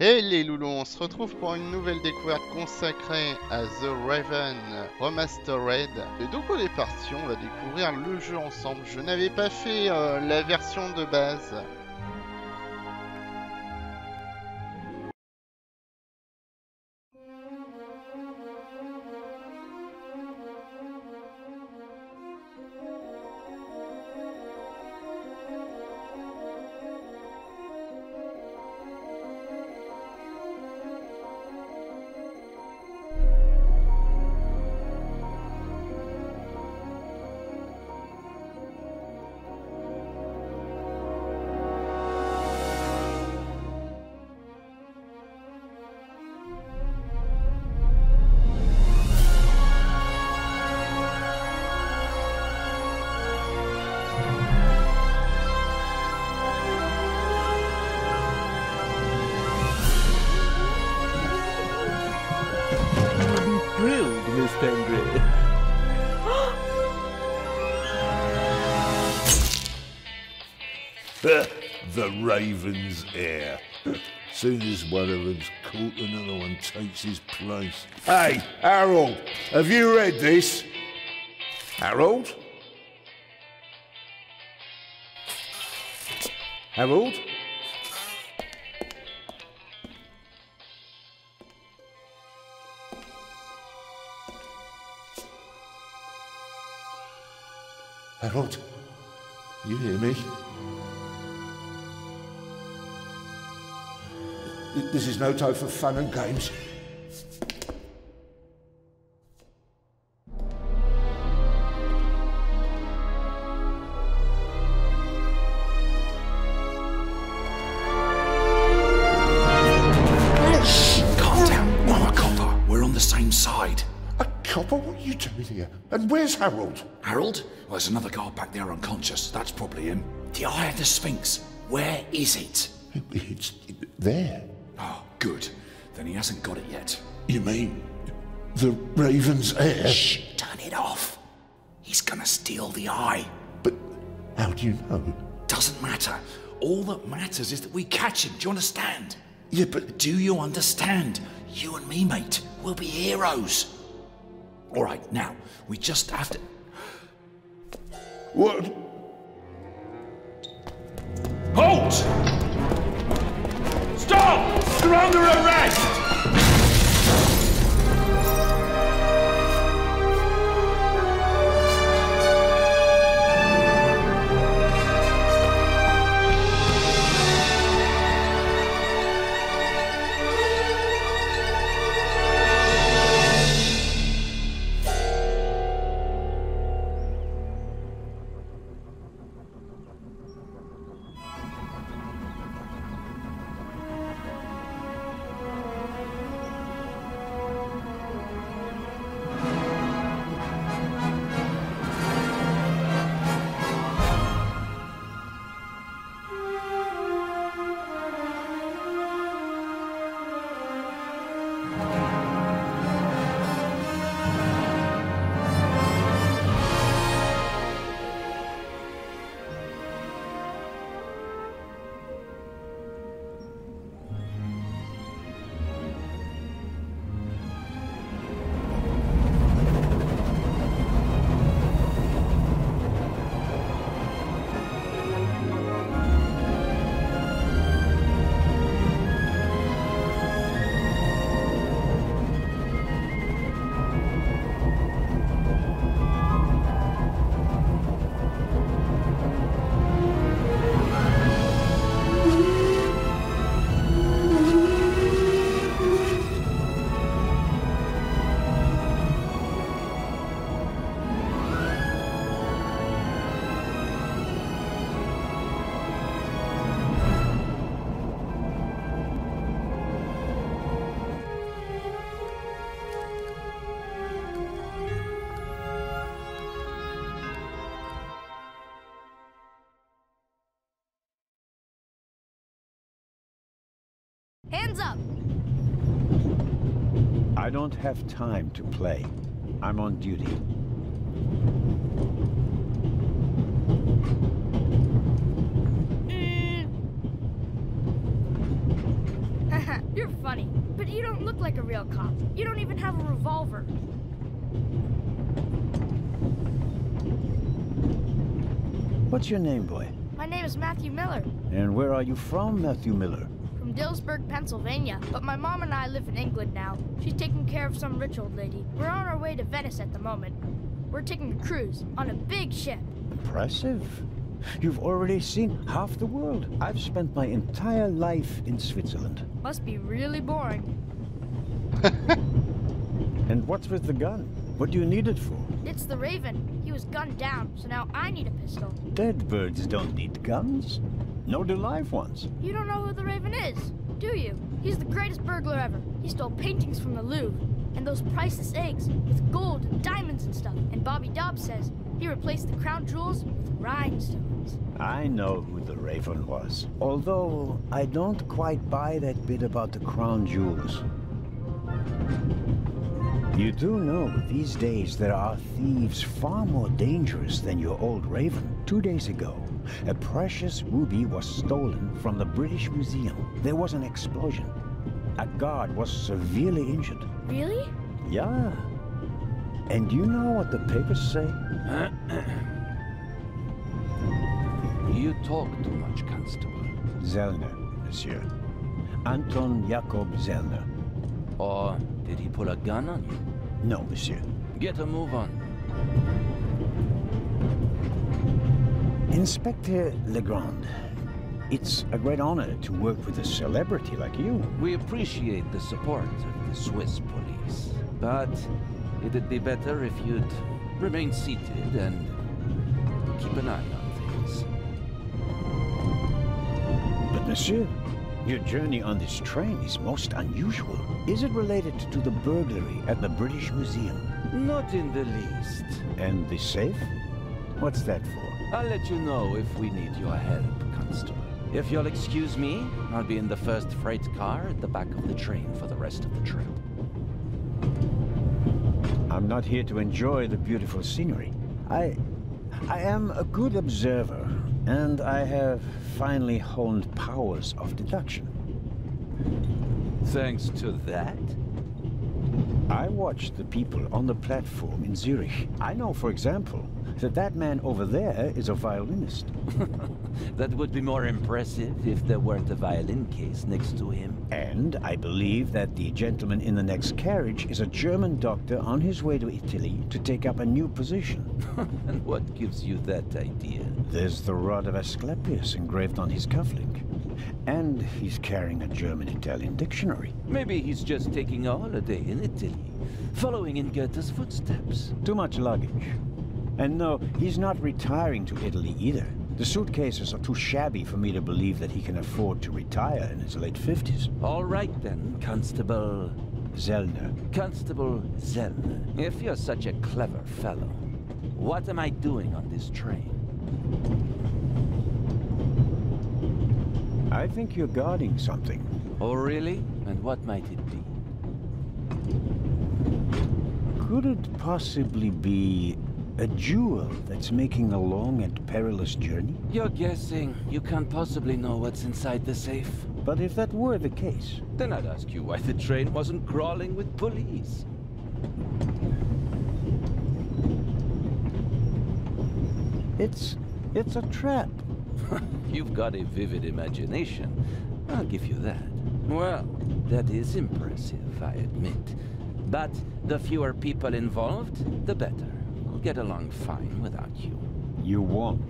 Et les loulous, on se retrouve pour une nouvelle découverte consacrée à The Raven Remastered. Et donc on est parti, on va découvrir le jeu ensemble. Je n'avais pas fait la version de base. The Raven's heir. Soon as one of them's caught, another one takes his place. Hey, Harold, have you read this? Harold? Harold? Harold? You hear me? This is no time for fun and games. Shh! Calm down. I'm a copper. We're on the same side. A copper? What are you doing here? And where's Harold? Harold? Well, there's another guard back there unconscious. That's probably him. The Eye of the Sphinx. Where is it? It's there. Oh, good. Then he hasn't got it yet. You mean the Raven's heir? Shh! Turn it off. He's gonna steal the eye. But how do you know? Doesn't matter. All that matters is that we catch him. Do you understand? Yeah, but... Do you understand? You and me, mate, we'll be heroes. All right, now, we just have to... What? Halt! Stop! You're under arrest! Hands up! I don't have time to play. I'm on duty. funny, but you don't look like a real cop. You don't even have a revolver. What's your name, boy? My name is Matthew Miller, And where are you from, Matthew Miller? from Dillsburg, Pennsylvania. But my mom and I live in England now. She's taking care of some rich old lady. We're on our way to Venice at the moment. We're taking a cruise on a big ship. Impressive. You've already seen half the world. I've spent my entire life in Switzerland. Must be really boring. And what's with the gun? What do you need it for? It's the Raven. He was gunned down, so now I need a pistol. Dead birds don't need guns. Nor do live ones. You don't know who the Raven is, do you? He's the greatest burglar ever. He stole paintings from the Louvre, and those priceless eggs with gold and diamonds and stuff. And Bobby Dobbs says he replaced the crown jewels with rhinestones. I know who the Raven was. Although, I don't quite buy that bit about the crown jewels. You do know these days there are thieves far more dangerous than your old Raven. 2 days ago, a precious ruby was stolen from the British Museum. There was an explosion. A guard was severely injured. Really? Yeah. And you know what the papers say? You talk too much, Constable. Zellner, monsieur. Anton Jakob Zellner. Or did he pull a gun on you? No, monsieur. Get a move on. Inspector Legrand, it's a great honor to work with a celebrity like you. We appreciate the support of the Swiss police, but it'd be better if you'd remain seated and keep an eye on things. But monsieur, your journey on this train is most unusual. Is it related to the burglary at the British Museum? Not in the least. And the safe? What's that for? I'll let you know if we need your help, Constable. If you'll excuse me, I'll be in the first freight car at the back of the train for the rest of the trip. I'm not here to enjoy the beautiful scenery. I am a good observer, and I have finally honed powers of deduction. Thanks to that? I watched the people on the platform in Zurich. I know, for example, that man over there is a violinist. That would be more impressive if there weren't a violin case next to him. And I believe that the gentleman in the next carriage is a German doctor on his way to Italy to take up a new position. And what gives you that idea? There's the rod of Asclepius engraved on his cufflink. And he's carrying a German-Italian dictionary. Maybe he's just taking a holiday in Italy, following in Goethe's footsteps. Too much luggage. And no, he's not retiring to Italy either. The suitcases are too shabby for me to believe that he can afford to retire in his late 50s. All right then, Constable Zellner. Constable Zellner. If you're such a clever fellow, what am I doing on this train? I think you're guarding something. Oh, really? And what might it be? Could it possibly be a jewel that's making a long and perilous journey? You're guessing. You can't possibly know what's inside the safe. But if that were the case... Then I'd ask you why the train wasn't crawling with police. It's a trap. You've got a vivid imagination. I'll give you that. Well, that is impressive, I admit. But the fewer people involved, the better. We'll get along fine without you. You won't.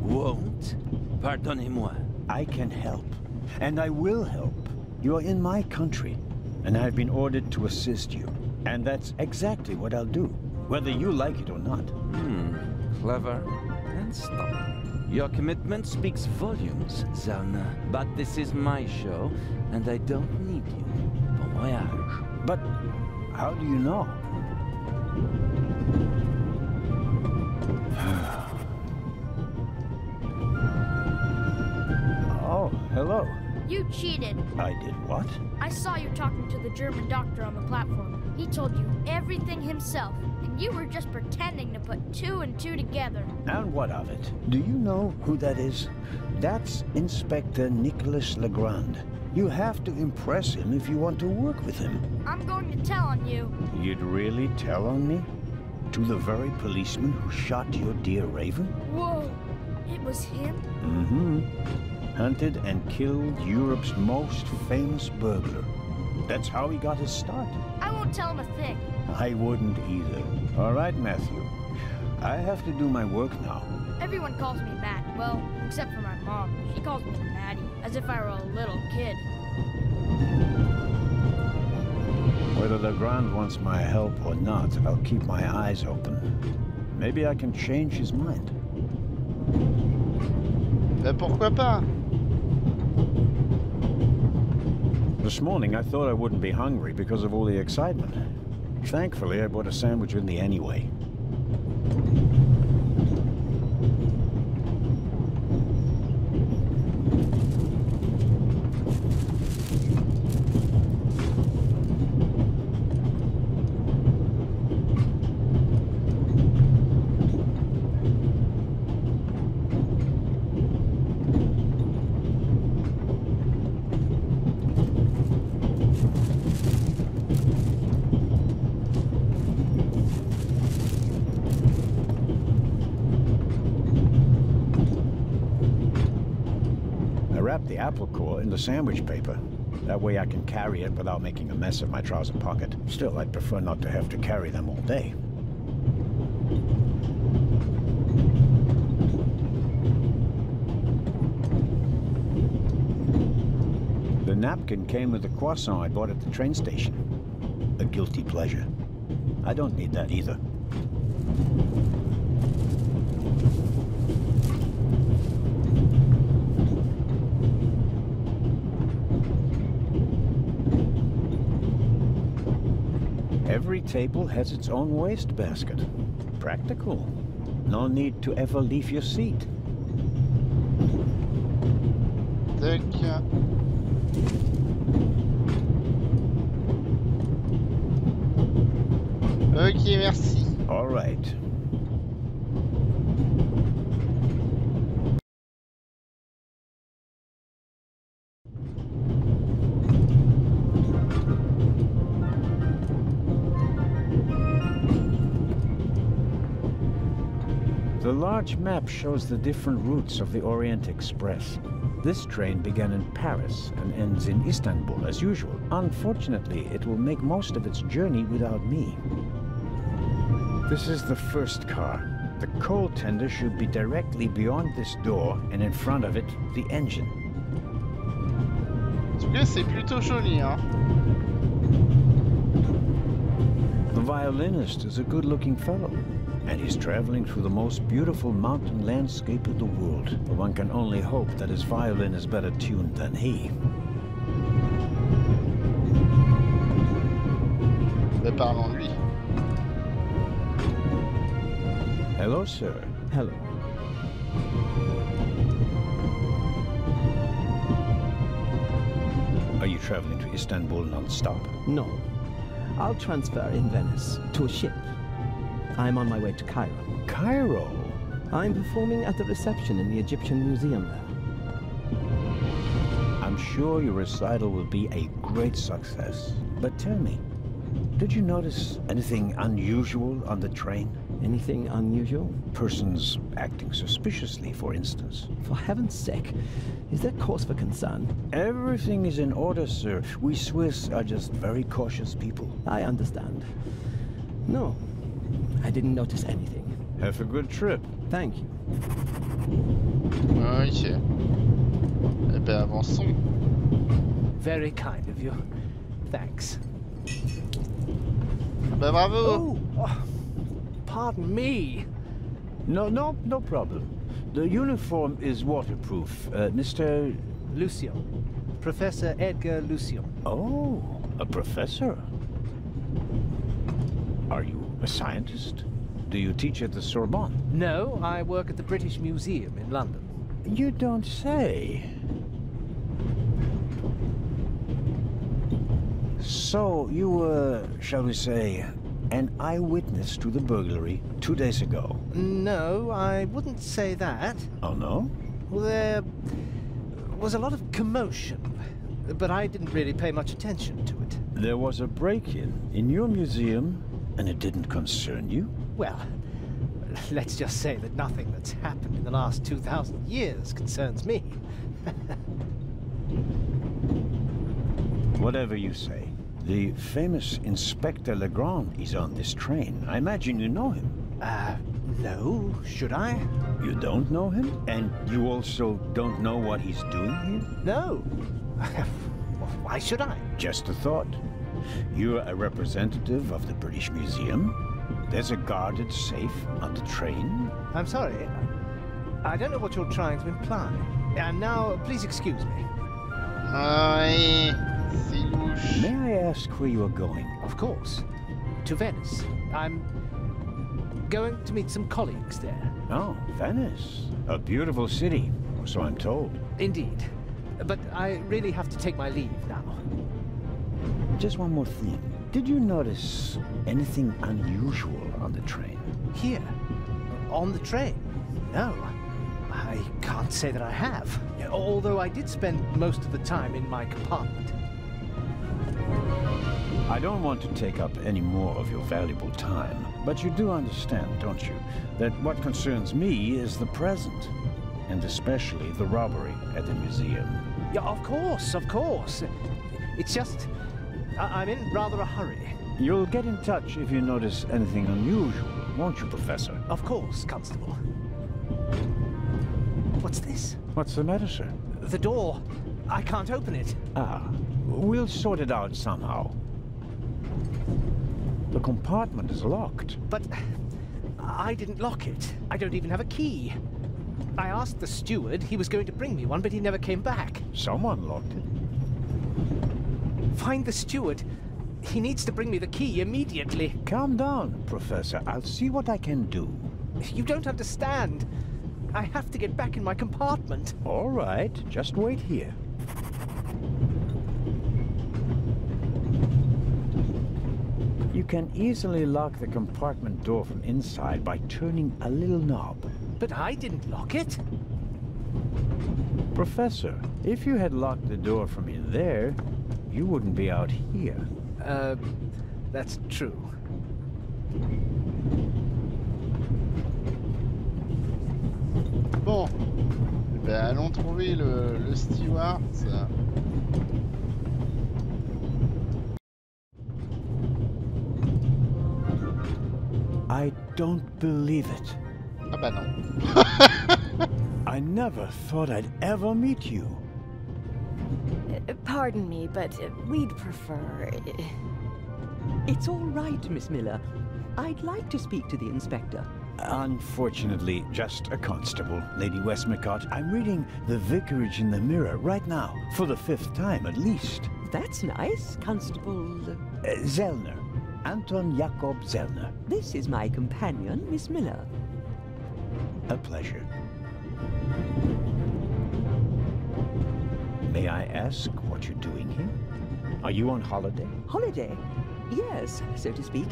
Won't? Pardonnez-moi. I can help. And I will help. You're in my country. And I've been ordered to assist you. And that's exactly what I'll do. Whether you like it or not. Clever and stubborn. Your commitment speaks volumes, Zellner. But this is my show, and I don't need you. Bon voyage. But how do you know? Oh, hello. You cheated. I did what? I saw you talking to the German doctor on the platform. He told you everything himself, and you were just pretending to put 2 and 2 together. And what of it? Do you know who that is? That's Inspector Nicholas Legrand. You have to impress him if you want to work with him. I'm going to tell on you. You'd really tell on me? To the very policeman who shot your dear Raven? Whoa, it was him? Mm-hmm. Hunted and killed Europe's most famous burglar. That's how he got his start. I won't tell him a thing. I wouldn't either. All right, Matthew. I have to do my work now. Everyone calls me Matt. Well, except for my mom. She calls me Maddie, as if I were a little kid. Whether the Grand wants my help or not, I'll keep my eyes open. Maybe I can change his mind. Ben pourquoi pas? This morning I thought I wouldn't be hungry because of all the excitement. Thankfully, I bought a sandwich with me anyway. The apple core in the sandwich paper. That way I can carry it without making a mess of my trouser pocket. Still, I'd prefer not to have to carry them all day. The napkin came with the croissant I bought at the train station. A guilty pleasure. I don't need that either. Every table has its own wastebasket. Practical. No need to ever leave your seat. Tac. Ok, merci. All right. The large map shows the different routes of the Orient Express. This train began in Paris and ends in Istanbul as usual. Unfortunately, it will make most of its journey without me. This is the first car. The coal tender should be directly beyond this door and in front of it, the engine. En tout cas, c'est plutôt joli, hein. The violinist is a good-looking fellow. And he's traveling through the most beautiful mountain landscape in the world. But one can only hope that his violin is better tuned than he. Mais parlons-lui. Hello, sir. Hello. Are you traveling to Istanbul non-stop? No. I'll transfer in Venice to a ship. I'm on my way to Cairo. Cairo? I'm performing at the reception in the Egyptian Museum there. I'm sure your recital will be a great success. But tell me, did you notice anything unusual on the train? Anything unusual? Persons acting suspiciously, for instance. For heaven's sake, is there cause for concern? Everything is in order, sir. We Swiss are just very cautious people. I understand. No, I didn't notice anything. Have a good trip. Thank you. Ok. Eh ben, avançons. Very kind of you. Thanks. Ben, bravo. Oh, pardon me. No problem. The uniform is waterproof. Mr. Lucien. Professor Edgar Lucien. Oh, a professor. Are you a scientist? Do you teach at the Sorbonne? No, I work at the British Museum in London. You don't say. So, you were, shall we say, an eyewitness to the burglary 2 days ago? No, I wouldn't say that. Oh, no? Well, there was a lot of commotion. but I didn't really pay much attention to it. There was a break-in in your museum, and it didn't concern you? Well, let's just say that nothing that's happened in the last 2,000 years concerns me. Whatever you say. The famous Inspector Legrand is on this train. I imagine you know him. No, should I? You don't know him? And you also don't know what he's doing here? No. Why should I? Just a thought. You're a representative of the British Museum. There's a guarded safe on the train. I'm sorry. I don't know what you're trying to imply. And now, please excuse me. May I ask where you are going? Of course. To Venice. I'm going to meet some colleagues there. Oh, Venice. A beautiful city, or so I'm told. Indeed. But I really have to take my leave now. Just one more thing. Did you notice anything unusual on the train? Here? On the train? No. I can't say that I have. Although I did spend most of the time in my compartment. I don't want to take up any more of your valuable time, but you do understand, don't you, that what concerns me is the present, and especially the robbery at the museum. Yeah, of course, of course. It's just, I'm in rather a hurry. You'll get in touch if you notice anything unusual, won't you, Professor? Of course, Constable. What's this? What's the matter, sir? The door. I can't open it. Ah, we'll sort it out somehow. The compartment is locked. But I didn't lock it. I don't even have a key. I asked the steward. He was going to bring me one, but he never came back. Someone locked it. Find the steward. He needs to bring me the key immediately. Calm down, Professor. I'll see what I can do. You don't understand. I have to get back in my compartment. All right, just wait here. You can easily lock the compartment door from inside by turning a little knob. But I didn't lock it. Professor, if you had locked the door from in there, you wouldn't be out here. That's true. Bon, ben allons trouver le steward. I don't believe it. Ah bah non. I never thought I'd ever meet you. Pardon me, but we'd prefer... It's all right, Miss Miller. I'd like to speak to the inspector. Unfortunately, just a constable, Lady Westmacott. I'm reading The Vicarage in the Mirror right now, for the 5th time at least. That's nice, Constable... Zellner. Anton Jakob Zellner. This is my companion, Miss Miller. A pleasure. May I ask what you're doing here? Are you on holiday? Holiday? Yes, so to speak.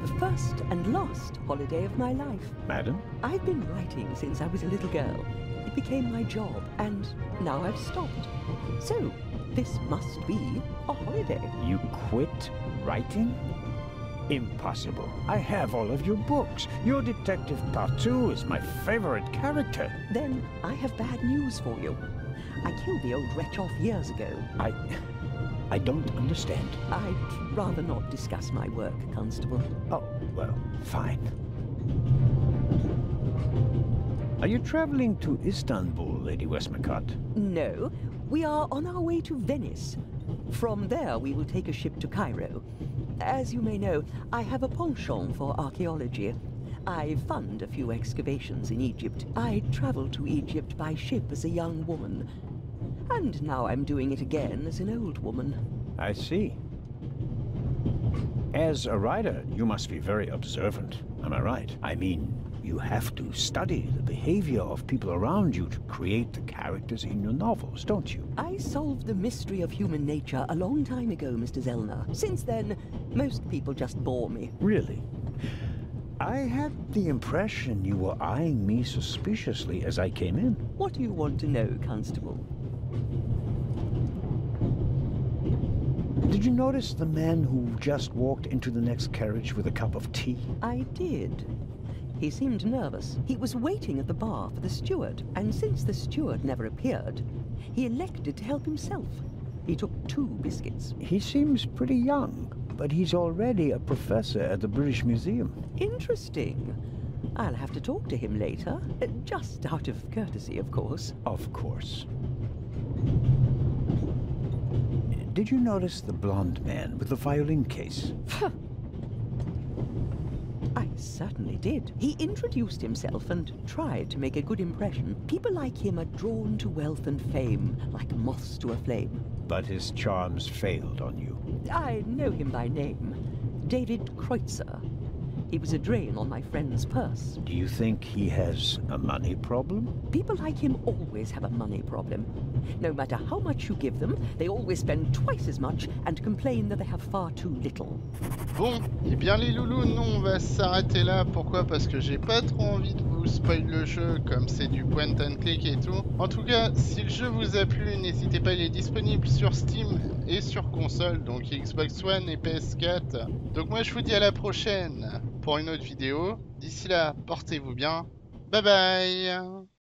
The first and last holiday of my life. Madam? I've been writing since I was a little girl. It became my job, and now I've stopped. So, this must be a holiday. You quit writing? Impossible. I have all of your books. Your Detective Partout is my favorite character. Then I have bad news for you. I killed the old wretch off years ago. I don't understand. I'd rather not discuss my work, Constable. Oh, well, fine. Are you traveling to Istanbul, Lady Westmacott? No, we are on our way to Venice. From there, we will take a ship to Cairo. As you may know, I have a penchant for archaeology. I fund a few excavations in Egypt. I traveled to Egypt by ship as a young woman. And now I'm doing it again as an old woman. I see. As a writer, you must be very observant. Am I right? I mean, you have to study the behavior of people around you to create the characters in your novels, don't you? I solved the mystery of human nature a long time ago, Mr. Zellner. Since then, most people just bore me. Really? I had the impression you were eyeing me suspiciously as I came in. What do you want to know, Constable? Did you notice the man who just walked into the next carriage with a cup of tea? I did. He seemed nervous. He was waiting at the bar for the steward, and since the steward never appeared, he elected to help himself. He took 2 biscuits. He seems pretty young, but he's already a professor at the British Museum. Interesting. I'll have to talk to him later. Just out of courtesy, of course. Of course. Did you notice the blonde man with the violin case? I certainly did. He introduced himself and tried to make a good impression. People like him are drawn to wealth and fame, like moths to a flame. But his charms failed on you. I know him by name. David Kreutzer. He was a drain on my friend's purse. Do you think he has a money problem? People like him always have a money problem. No matter how much you give them, they always spend twice as much and complain that they have far too little. Bon, eh bien les loulous, non, on va s'arrêter là. Pourquoi? Parce que j'ai pas trop envie de vous spoil le jeu, comme c'est du point and click et tout. En tout cas, si le jeu vous a plu, n'hésitez pas, il est disponible sur Steam et sur console, donc Xbox One et PS4. Donc moi je vous dis à la prochaine pour une autre vidéo. D'ici là, portez-vous bien. Bye bye.